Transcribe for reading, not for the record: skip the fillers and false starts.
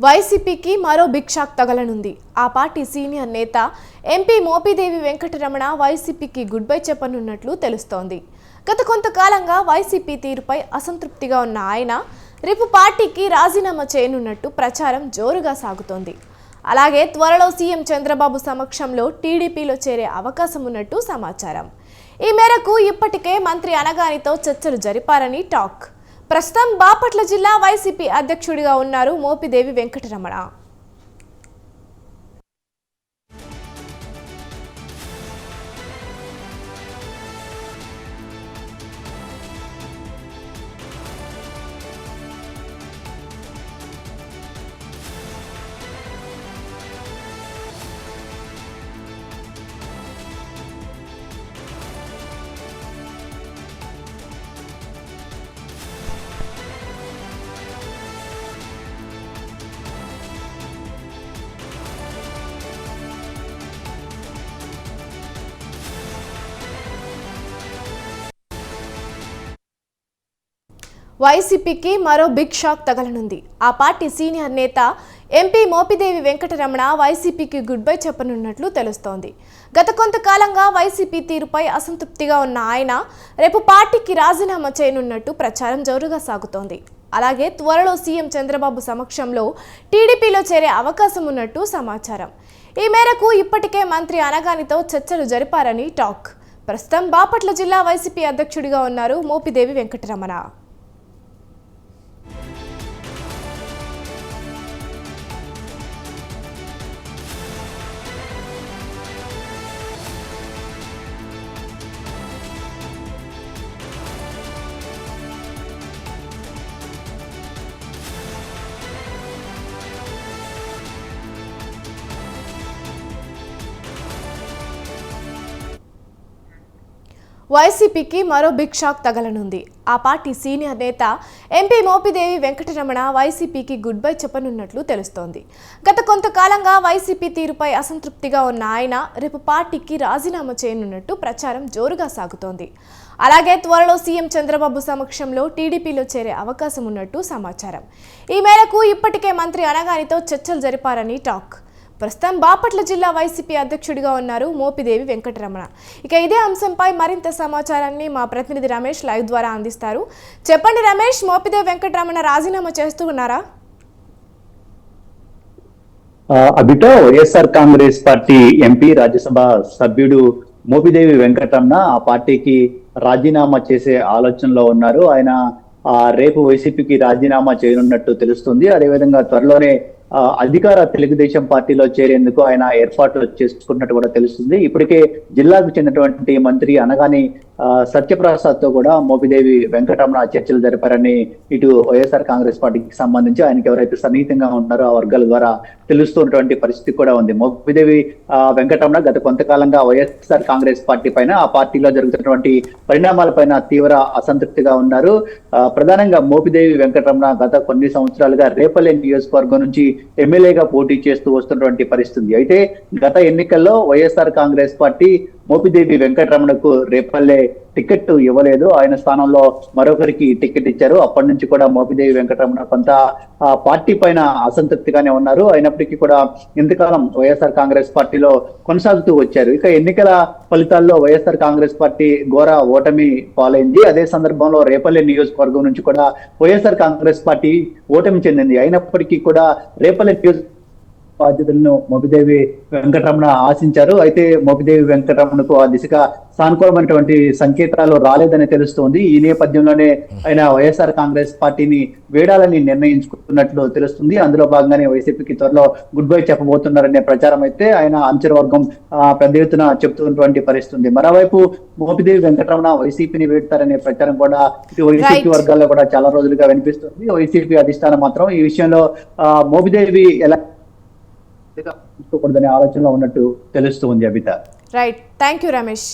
వైసీపీకి మరో big shock తగలనుంది. ఆ పార్టీ సీనియర్ నేత ఎంపీ మోపిదేవి వెంకటరమణ వైసీపీకి గుడ్ బై చెప్పనున్నట్లు తెలుస్తోంది. గత కొంతకాలంగా వైసీపీ తీరుపై అసంతృప్తిగా ఉన్న ఆయన రేపు పార్టీకి రాజీనామా చేయనున్నట్టు ప్రచారం జోరుగా సాగుతోంది. అలాగే త్వరలో సీఎం చంద్రబాబు సమక్షంలో టీడీపీలో చేరే అవకాశం ఉన్నట్టు సమాచారం. ఈ మేరకు ఇప్పటికే మంత్రి అనగానితో చర్చలు జరిపారని టాక్. ప్రస్తుతం బాపట్ల జిల్లా వైసీపీ అధ్యక్షుడిగా ఉన్నారు మోపిదేవి వెంకటరమణ. వైసీపీకి మరో బిగ్ షాక్ తగలనుంది. ఆ పార్టీ సీనియర్ నేత ఎంపీ మోపిదేవి వెంకటరమణ వైసీపీకి గుడ్ బై చెప్పనున్నట్లు తెలుస్తోంది. గత కొంతకాలంగా వైసీపీ తీరుపై అసంతృప్తిగా ఉన్న ఆయన రేపు పార్టీకి రాజీనామా చేయనున్నట్టు ప్రచారం జోరుగా సాగుతోంది. అలాగే త్వరలో సీఎం చంద్రబాబు సమక్షంలో టీడీపీలో చేరే అవకాశం ఉన్నట్టు సమాచారం. ఈ మేరకు ఇప్పటికే మంత్రి అనగానితో చర్చలు జరిపారని టాక్. ప్రస్తుతం బాపట్ల జిల్లా వైసీపీ అధ్యక్షుడిగా ఉన్నారు మోపిదేవి వెంకటరమణ. వైసీపీకి మరో బిగ్ షాక్ తగలనుంది. ఆ పార్టీ సీనియర్ నేత ఎంపీ మోపిదేవి వెంకటరమణ వైసీపీకి గుడ్ బై చెప్పనున్నట్లు తెలుస్తోంది. గత కొంతకాలంగా వైసీపీ తీరుపై అసంతృప్తిగా ఉన్న ఆయన రేపు పార్టీకి రాజీనామా చేయనున్నట్టు ప్రచారం జోరుగా సాగుతోంది. అలాగే త్వరలో సీఎం చంద్రబాబు సమక్షంలో టీడీపీలో చేరే అవకాశం ఉన్నట్టు సమాచారం. ఈ మేరకు ఇప్పటికే మంత్రి అనగానితో చర్చలు జరిపారని టాక్. ప్రస్తుతం బాపట్ల జిల్లా వైసీపీ అధ్యక్షుడిగా ఉన్నారు మోపిదేవి వెంకటరమణ. ఇక ఇదే అంశంపై మరింత సమాచారాన్ని మా ప్రతినిధి రమేష్ లైవ్ ద్వారా అందిస్తారు. చెప్పండి రమేష్, మోపిదేవి వెంకటరమణ రాజీనామా చేస్తూ ఉన్నారా? అబిటో వైఎస్ఆర్ కాంగ్రెస్ పార్టీ ఎంపీ రాజ్యసభ సభ్యుడు మోపిదేవి వెంకటరమణ ఆ పార్టీకి రాజీనామా చేసే ఆలోచనలో ఉన్నారు. ఆయన రేపు వైసీపీకి రాజీనామా చేయనున్నట్టు తెలుస్తుంది. అదేవిధంగా త్వరలోనే అధికార తెలుగుదేశం పార్టీలో చేరేందుకు ఆయన ఏర్పాట్లు చేసుకున్నట్టు కూడా తెలుస్తుంది. ఇప్పటికే జిల్లాకు చెందినటువంటి మంత్రి అనగాని సత్యప్రసాద్ తో కూడా మోపిదేవి వెంకటరమణ చర్చలు జరిపారని ఇటు వైఎస్ఆర్ కాంగ్రెస్ పార్టీకి సంబంధించి ఆయనకి ఎవరైతే సన్నిహితంగా ఉన్నారో ఆ వర్గాల ద్వారా తెలుస్తున్నటువంటి పరిస్థితి కూడా ఉంది. మోపిదేవి వెంకటరమణ గత కొంతకాలంగా వైఎస్ఆర్ కాంగ్రెస్ పార్టీ పైన ఆ పార్టీలో జరుగుతున్నటువంటి పరిణామాలపైన తీవ్ర అసంతృప్తిగా ఉన్నారు. ప్రధానంగా మోపిదేవి వెంకటరమణ గత కొన్ని సంవత్సరాలుగా రేపల్లె నియోజకవర్గం నుంచి ఎమ్మెల్యేగా పోటీ చేస్తూ వస్తున్నటువంటి పరిస్థితి. అయితే గత ఎన్నికల్లో వైఎస్ఆర్ కాంగ్రెస్ పార్టీ మోపిదేవి వెంకటరమణకు రేపల్లె టికెట్ ఇవ్వలేదు. ఆయన స్థానంలో మరొకరికి టికెట్ ఇచ్చారు. అప్పటి నుంచి కూడా మోపిదేవి వెంకటరమణ కొంత పార్టీ పైన అసంతృప్తిగానే ఉన్నారు. అయినప్పటికీ కూడా ఇంతకాలం వైఎస్ఆర్ కాంగ్రెస్ పార్టీలో కొనసాగుతూ వచ్చారు. ఇక ఎన్నికల ఫలితాల్లో వైఎస్ఆర్ కాంగ్రెస్ పార్టీ ఘోర ఓటమి పాలైంది. అదే సందర్భంలో రేపల్లె నియోజకవర్గం నుంచి కూడా వైఎస్ఆర్ కాంగ్రెస్ పార్టీ ఓటమి చెందింది. అయినప్పటికీ కూడా రేపల్లె బాధ్యతలను మోపిదేవి వెంకటరమణ ఆశించారు. అయితే మోపిదేవి వెంకటరమణకు ఆ దిశగా సానుకూలమైనటువంటి సంకేతాలు రాలేదని తెలుస్తోంది. ఈ నేపథ్యంలోనే ఆయన వైఎస్ఆర్ కాంగ్రెస్ పార్టీని వేడాలని నిర్ణయించుకున్నట్లు తెలుస్తుంది. అందులో భాగంగానే వైసీపీకి త్వరలో గుడ్ బై చెప్పబోతున్నారనే ప్రచారం అయితే ఆయన అంచరవర్గం పెద్ద ఎత్తున చెబుతున్నటువంటి పరిస్థితి. మరోవైపు మోపిదేవి వెంకటరమణ వైసీపీని వేడతారనే ప్రచారం కూడా ఇటు వైసీపీ వర్గాల్లో కూడా చాలా రోజులుగా వినిపిస్తుంది. వైసీపీ అధిష్టానం మాత్రం ఈ విషయంలో మోపిదేవి ఎలా తీసుకోకూడదనే ఆలోచనలో ఉన్నట్టు తెలుస్తుంది. Abitha. Right, thank you Ramesh.